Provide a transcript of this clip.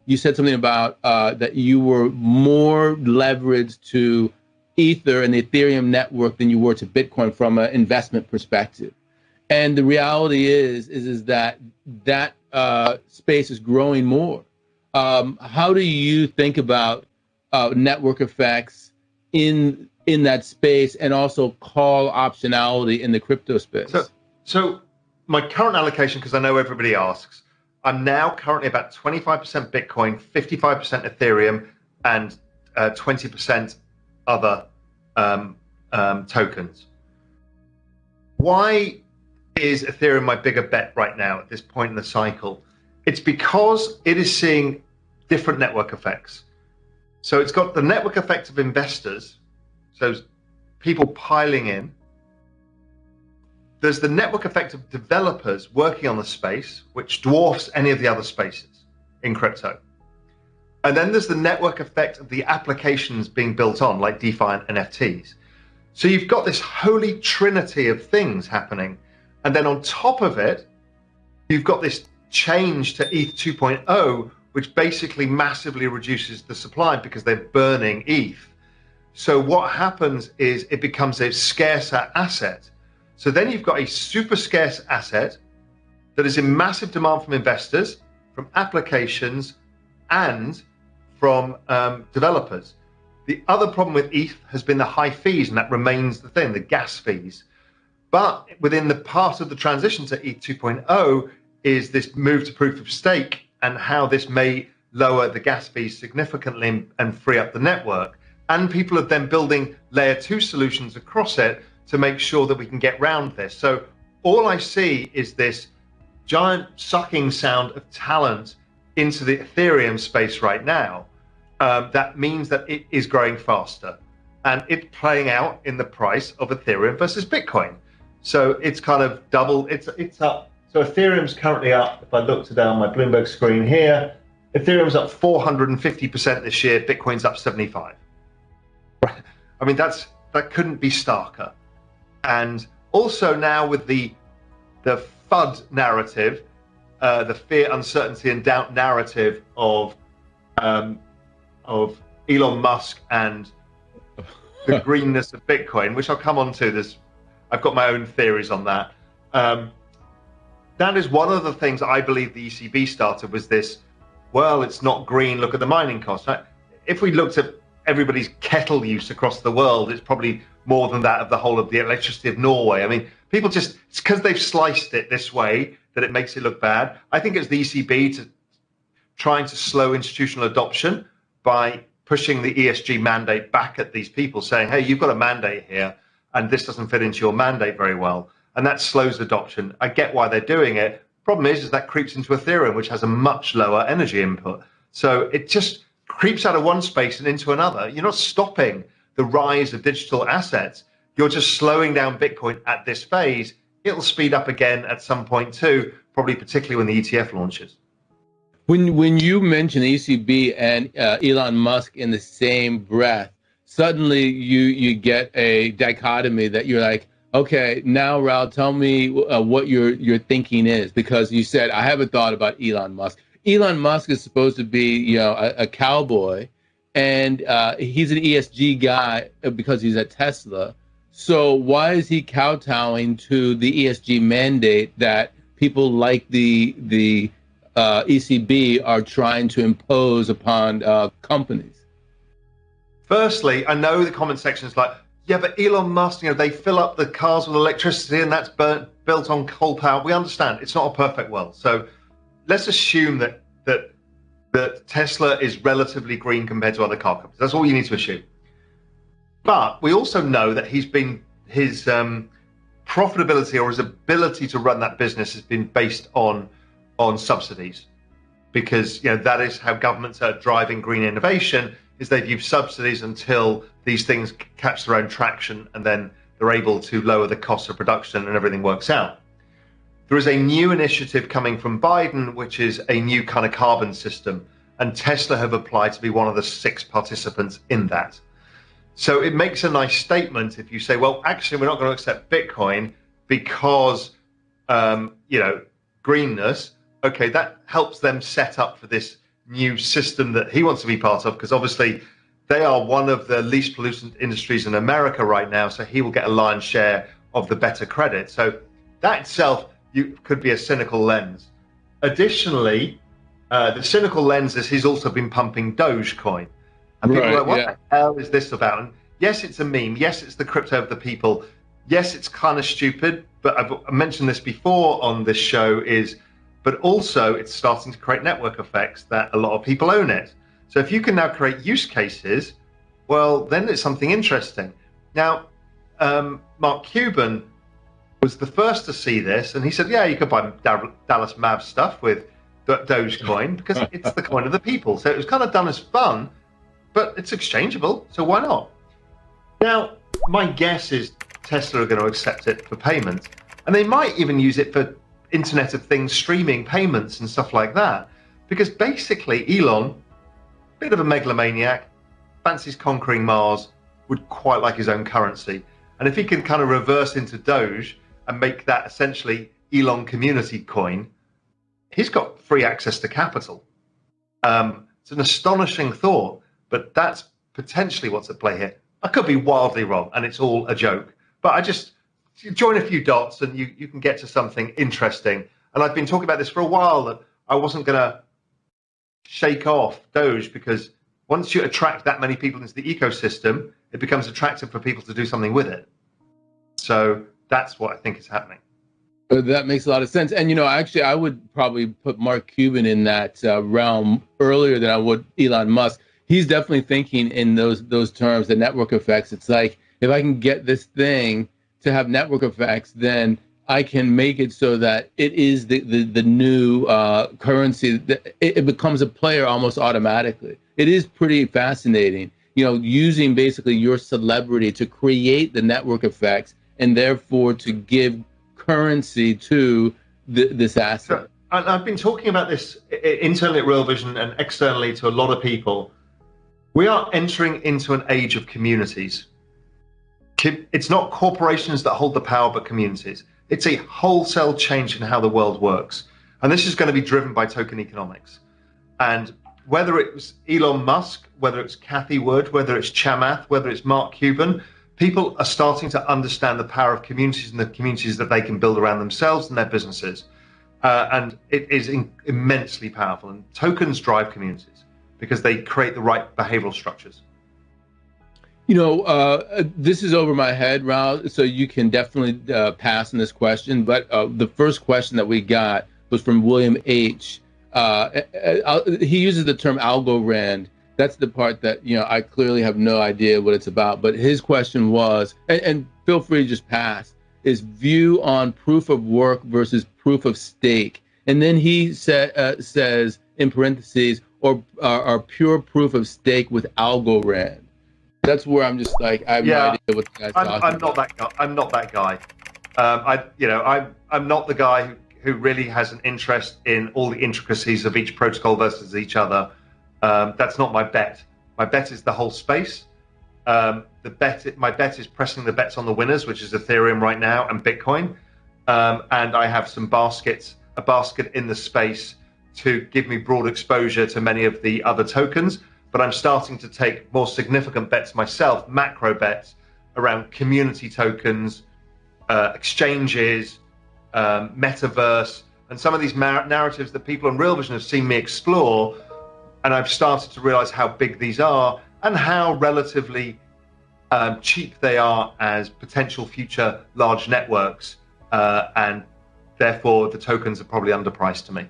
you said something about that you were more leveraged to Ether and the Ethereum network than you were to Bitcoin from an investment perspective. And the reality is that space is growing more. How do you think about network effects in that space, and also call optionality in the crypto space? So my current allocation, because I know everybody asks, I'm now currently about 25% Bitcoin, 55% Ethereum, and 20% other tokens. Why is Ethereum my bigger bet right now at this point in the cycle? It's because it is seeing different network effects. So it's got the network effect of investors, so people piling in. There's the network effect of developers working on the space, which dwarfs any of the other spaces in crypto. And then there's the network effect of the applications being built on, like DeFi and NFTs. So you've got this holy trinity of things happening. And then on top of it, you've got this change to ETH 2.0, which basically massively reduces the supply because they're burning ETH. So what happens is it becomes a scarcer asset. So then you've got a super scarce asset that is in massive demand from investors, from applications, and from developers. The other problem with ETH has been the high fees, and that remains the thing, the gas fees. But within the part of the transition to ETH 2.0 is this move to proof of stake, and how this may lower the gas fees significantly and free up the network. And people are then building layer 2 solutions across it to make sure that we can get around this. So all I see is this giant sucking sound of talent into the Ethereum space right now. That means that it is growing faster, and it's playing out in the price of Ethereum versus Bitcoin. So it's kind of double, it's up. So Ethereum's currently up, if I look today on my Bloomberg screen here, Ethereum's up 450% this year, Bitcoin's up 75. I mean, that couldn't be starker. And also now with the FUD narrative, the fear, uncertainty, and doubt narrative of Elon Musk and the greenness of Bitcoin, which I'll come on to. I've got my own theories on that. That is one of the things I believe the ECB started, was this, well, it's not green, look at the mining costs. Right? If we looked at everybody's kettle use across the world, it's probably more than that of the whole of the electricity of Norway. I mean, people it's because they've sliced it this way that it makes it look bad. I think it's the ECB trying to slow institutional adoption by pushing the ESG mandate back at these people, saying, hey, you've got a mandate here, and this doesn't fit into your mandate very well. And that slows adoption. I get why they're doing it. Problem is that creeps into Ethereum, which has a much lower energy input. So it just creeps out of one space and into another. You're not stopping the rise of digital assets. You're just slowing down Bitcoin at this phase. It'll speed up again at some point too, probably particularly when the ETF launches. When you mention ECB and Elon Musk in the same breath, suddenly you get a dichotomy that you're like, okay, now Raoul, tell me what your thinking is, because you said I haven't thought about Elon Musk. Elon Musk is supposed to be, a cowboy, and he's an ESG guy because he's at Tesla. So why is he kowtowing to the ESG mandate that people like the ECB are trying to impose upon companies? Firstly, I know the comment section is like, yeah, but Elon Musk, they fill up the cars with electricity and that's built on coal power. We understand it's not a perfect world. So let's assume that Tesla is relatively green compared to other car companies. That's all you need to assume. But we also know that his profitability or his ability to run that business has been based on subsidies, because that is how governments are driving green innovation, is they've used subsidies until these things catch their own traction, and then they're able to lower the cost of production and everything works out. There is a new initiative coming from Biden, which is a new kind of carbon system, and Tesla have applied to be one of the 6 participants in that. So it makes a nice statement if you say, well, actually, we're not going to accept Bitcoin because, greenness. Okay, that helps them set up for this new system that he wants to be part of, because obviously they are one of the least pollutant industries in America right now. So he will get a lion's share of the better credit. So that itself could be a cynical lens. Additionally, the cynical lens is he's also been pumping Dogecoin. And people are like, what the hell is this about? And yes, it's a meme. Yes, it's the crypto of the people. Yes, it's kind of stupid, but I've mentioned this before on this show, but also it's starting to create network effects that a lot of people own it. So if you can now create use cases, well, then it's something interesting. Now, Mark Cuban was the first to see this, and he said, yeah, you could buy Dallas Mavs stuff with Dogecoin because it's the coin of the people. So it was kind of done as fun, but it's exchangeable, so why not? Now, my guess is Tesla are going to accept it for payment, and they might even use it for Internet of Things streaming payments and stuff like that, because basically Elon, bit of a megalomaniac, fancies conquering Mars, would quite like his own currency. And if he can kind of reverse into Doge and make that essentially Elon community coin, he's got free access to capital. It's an astonishing thought, but that's potentially what's at play here. I could be wildly wrong, and it's all a joke. But I just join a few dots, and you can get to something interesting. And I've been talking about this for a while, that I wasn't going to shake off Doge, because once you attract that many people into the ecosystem, it becomes attractive for people to do something with it. So that's what I think is happening. That makes a lot of sense. And, actually, I would probably put Mark Cuban in that realm earlier than I would Elon Musk. He's definitely thinking in those terms, the network effects. It's like, if I can get this thing to have network effects, then I can make it so that it is the new currency. It becomes a player almost automatically. It is pretty fascinating, using basically your celebrity to create the network effects and therefore to give currency to this asset. So, and I've been talking about this internally at Real Vision and externally to a lot of people. We are entering into an age of communities. It's not corporations that hold the power, but communities. It's a wholesale change in how the world works. And this is going to be driven by token economics. And whether it's Elon Musk, whether it's Cathie Wood, whether it's Chamath, whether it's Mark Cuban, people are starting to understand the power of communities and the communities that they can build around themselves and their businesses. And it is immensely powerful. And tokens drive communities because they create the right behavioral structures. This is over my head, Raoul, so you can definitely pass on this question. But the first question that we got was from William H. He uses the term algorand. That's the part that, I clearly have no idea what it's about. But his question was, and feel free to just pass, is view on proof of work versus proof of stake. And then he says, in parentheses, or pure proof of stake with algorand. That's where I'm just like, I have no idea what the guy's talking about. I'm not that guy. I'm not the guy who really has an interest in all the intricacies of each protocol versus each other. That's not my bet. My bet is the whole space. My bet is pressing the bets on the winners, which is Ethereum right now and Bitcoin. And I have a basket in the space to give me broad exposure to many of the other tokens. But I'm starting to take more significant bets myself, macro bets around community tokens, exchanges, metaverse, and some of these narratives that people on Real Vision have seen me explore. And I've started to realize how big these are and how relatively cheap they are as potential future large networks. And therefore, the tokens are probably underpriced to me.